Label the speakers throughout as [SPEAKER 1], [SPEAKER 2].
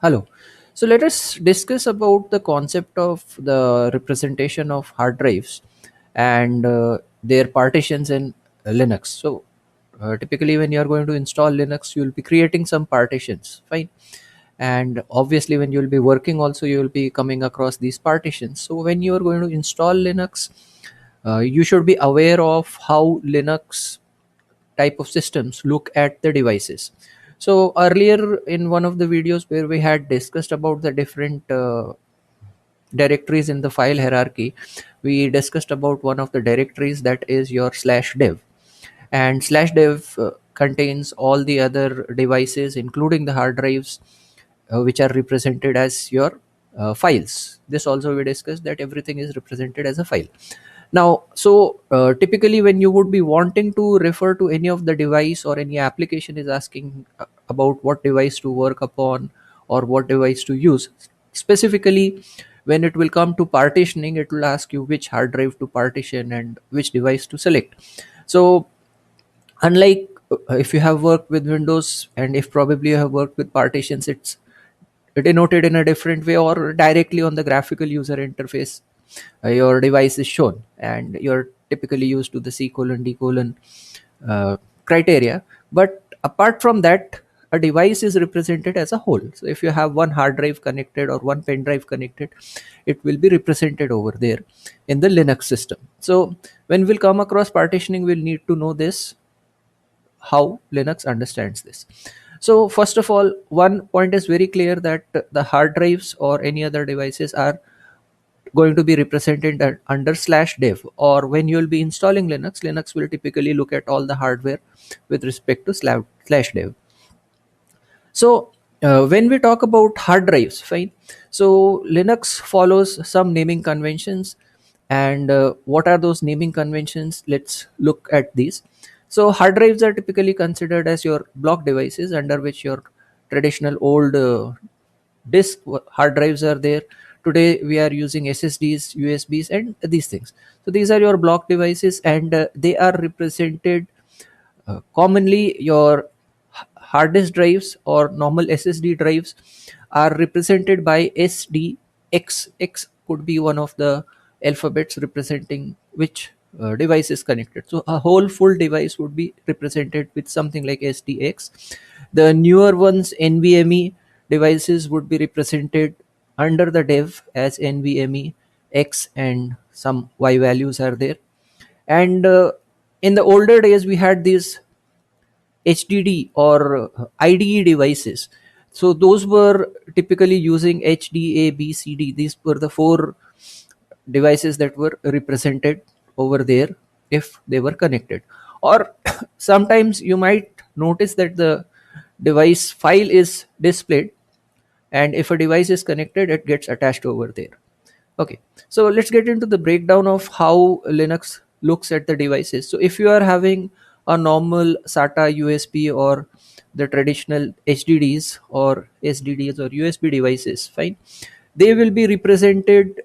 [SPEAKER 1] Hello. So let us discuss about the concept of the representation of hard drives and their partitions in Linux. So typically when you are going to install Linux, you will be creating some partitions, fine. And obviously when you will be working also, you will be coming across these partitions. So when you are going to install Linux, you should be aware of how Linux type of systems look at the devices. So earlier in one of the videos where we had discussed about the different directories in the file hierarchy, we discussed about one of the directories, that is your slash dev. And slash dev contains all the other devices including the hard drives, which are represented as your files. This also we discussed that everything is represented as a file. Now, so typically when you would be wanting to refer to any of the device, or any application is asking about what device to work upon or what device to use, specifically when it will come to partitioning, it will ask you which hard drive to partition and which device to select. So unlike if you have worked with Windows, and if probably you have worked with partitions, it's denoted in a different way, or directly on the graphical user interface your device is shown, and you're typically used to the C colon D colon criteria. But apart from that, a device is represented as a whole. So if you have one hard drive connected or one pen drive connected, it will be represented over there in the Linux system. So when we'll come across partitioning, we'll need to know this, how Linux understands this. So first of all, one point is very clear, that the hard drives or any other devices are going to be represented under slash dev. Or when you will be installing Linux will typically look at all the hardware with respect to slash dev. So when we talk about hard drives, fine. So Linux follows some naming conventions, and what are those naming conventions? Let's look at these. So hard drives are typically considered as your block devices, under which your traditional old hard drives are there. Today we are using SSDs, USBs, and these things. So these are your block devices, and they are represented commonly. Your hard disk drives or normal SSD drives are represented by SDX. X could be one of the alphabets representing which device is connected. So a whole full device would be represented with something like SDX. The newer ones, NVMe devices, would be represented under the dev as NVMe X, and some Y values are there. And in the older days, we had these HDD or IDE devices. So those were typically using HDABCD. These were the four devices that were represented over there if they were connected. Or sometimes you might notice that the device file is displayed, and if a device is connected, it gets attached over there. Okay, so let's get into the breakdown of how Linux looks at the devices. So if you are having a normal SATA USB, or the traditional HDDs or SDDs or USB devices, fine, they will be represented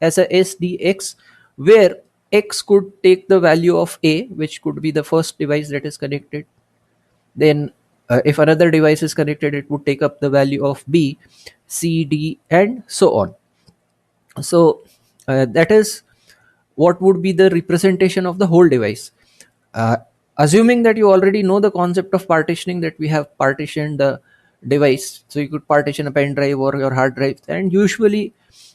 [SPEAKER 1] as a SDX, where X could take the value of A, which could be the first device that is connected. Then if another device is connected, it would take up the value of B, C, D, and so on. So that is what would be the representation of the whole device. uh, Assuming that you already know the concept of partitioning, that we have partitioned the device, so you could partition a pen drive or your hard drive, and usually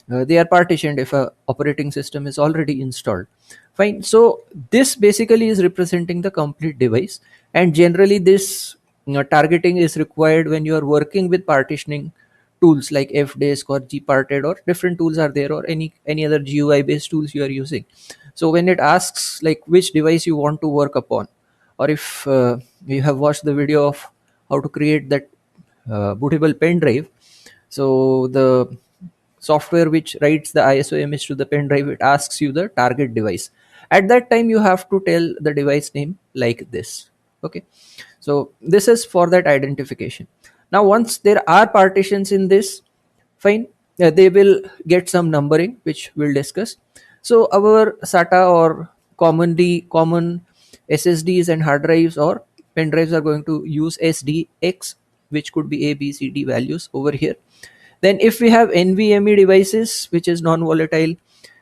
[SPEAKER 1] they are partitioned if a operating system is already installed, fine. So this basically is representing the complete device, and generally this targeting is required when you are working with partitioning tools like fdisk or gparted, or different tools are there, or any other GUI based tools you are using. So when it asks like which device you want to work upon, or if you have watched the video of how to create that bootable pen drive, so the software which writes the ISO image to the pen drive, it asks you the target device. At that time you have to tell the device name like this. Okay, so this is for that identification. Now once there are partitions in this, fine, they will get some numbering, which we'll discuss. So our SATA or common SSDs and hard drives or pen drives are going to use SDX. which could be a b c d values over here. Then if we have NVMe devices, which is non-volatile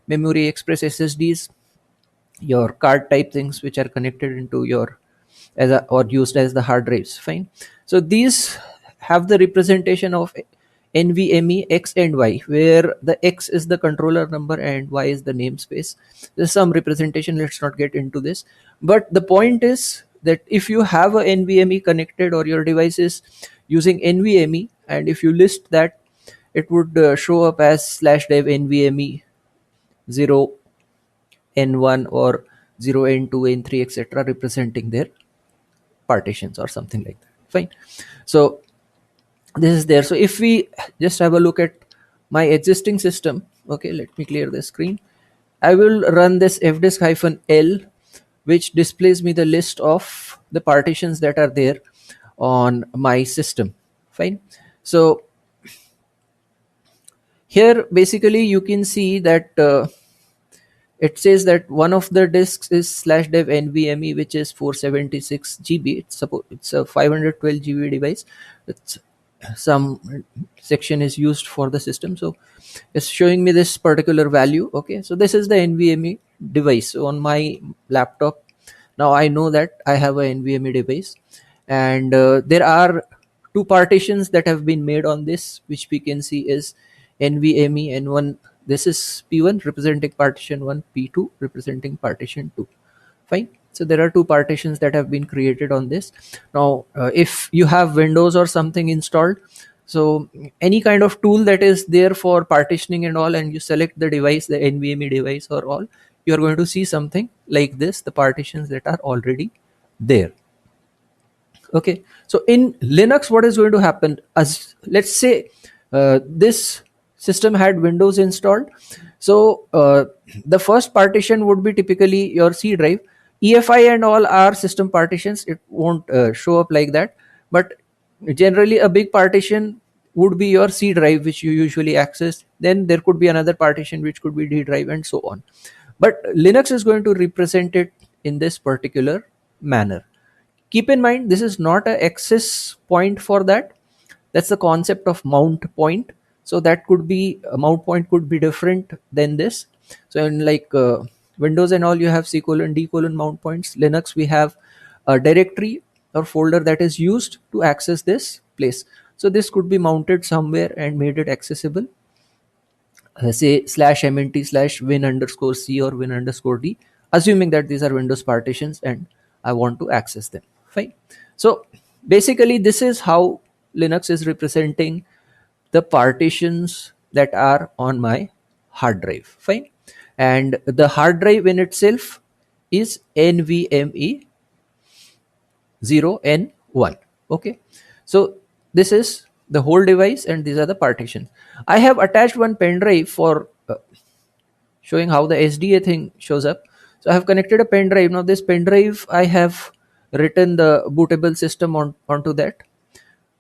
[SPEAKER 1] memory express SSDs, your card type things which are connected into your as a, or used as the hard drives, fine. So these have the representation of NVMe X and Y, where the X is the controller number and Y is the namespace. There's some representation, let's not get into this, but the point is that if you have a NVMe connected or your device is using NVMe, and if you list that, it would show up as slash dev NVMe 0 n1 or 0 n2 n3 etc, representing their partitions or something like that, fine. So this is there. So if we just have a look at my existing system, okay, let me clear the screen. I will run this fdisk-l, which displays me the list of the partitions that are there on my system, fine. So here basically you can see that it says that one of the disks is slash dev NVMe, which is 476 GB. It's a 512 GB device. It's some section is used for the system, so it's showing me this particular value. Okay, so this is the NVMe device on my laptop. Now I know that I have a NVMe device, and there are two partitions that have been made on this, which we can see is NVMe N1. This is P1 representing partition 1, P2 representing partition 2, fine. So there are two partitions that have been created on this. Now if you have Windows or something installed, so any kind of tool that is there for partitioning and all, and you select the device, the NVMe device or all, you are going to see something like this, the partitions that are already there. Okay, so in Linux what is going to happen, as let's say this system had Windows installed. So the first partition would be typically your C drive. EFI and all are system partitions, it won't show up like that, but generally a big partition would be your C drive, which you usually access. Then there could be another partition which could be D drive and so on, but Linux is going to represent it in this particular manner. Keep in mind, this is not a access point for that. That's the concept of mount point. So that could be a mount point could be different than this. So in like Windows and all, you have C colon D colon mount points. Linux, we have a directory or folder that is used to access this place. So this could be mounted somewhere and made it accessible, say slash mnt slash win underscore c or win underscore d, assuming that these are Windows partitions and I want to access them, fine. So basically this is how Linux is representing the partitions that are on my hard drive, fine. And the hard drive in itself is NVMe 0n1. Okay, so this is the whole device and these are the partitions. I have attached one pen drive for showing how the SDA thing shows up. So I have connected a pen drive. Now this pen drive, I have written the bootable system onto that.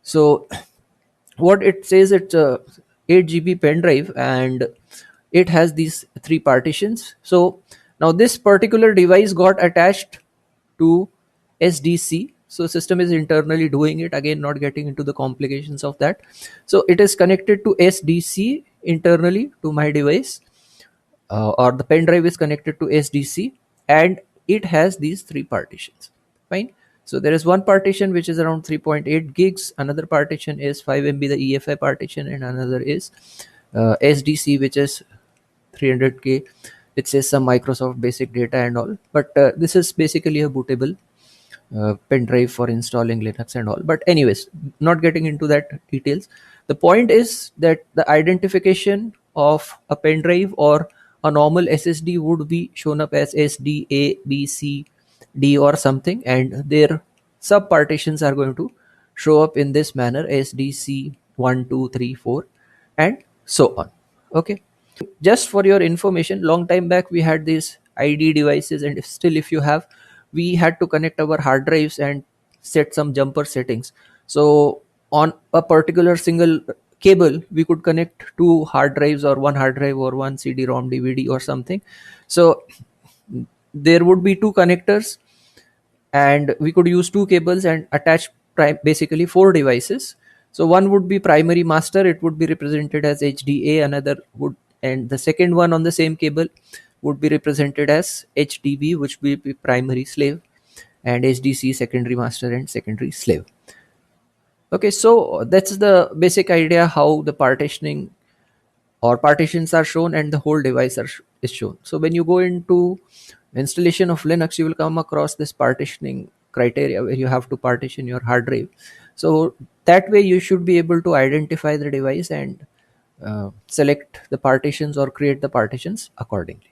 [SPEAKER 1] So what it says, it's a 8 GB pen drive and it has these three partitions. So now this particular device got attached to SDC. So system is internally doing it, again not getting into the complications of that. So it is connected to SDC internally to my device, or the pen drive is connected to SDC, and it has these three partitions, fine. So there is one partition which is around 3.8 gigs, another partition is 5 MB, the EFI partition, and another is SDC, which is 300K. It says some Microsoft basic data and all, but this is basically a bootable pen drive for installing Linux and all. But anyways, not getting into that details. The point is that the identification of a pen drive or a normal SSD would be shown up as SD, A, B, C, D or something, and their sub partitions are going to show up in this manner: SDC 1, 2, 3, 4, and so on. Okay, just for your information, long time back we had these ID devices, and still if you have, we had to connect our hard drives and set some jumper settings. So on a particular single cable we could connect two hard drives or one hard drive or one CD-ROM DVD or something. So there would be two connectors and we could use two cables and attach basically four devices. So one would be primary master, it would be represented as HDA, another would, and the second one on the same cable would be represented as HDB, which will be primary slave, and HDC secondary master and secondary slave. Okay, so that's the basic idea how the partitioning or partitions are shown and the whole device is shown. So when you go into installation of Linux, you will come across this partitioning criteria where you have to partition your hard drive. So that way you should be able to identify the device and select the partitions or create the partitions accordingly.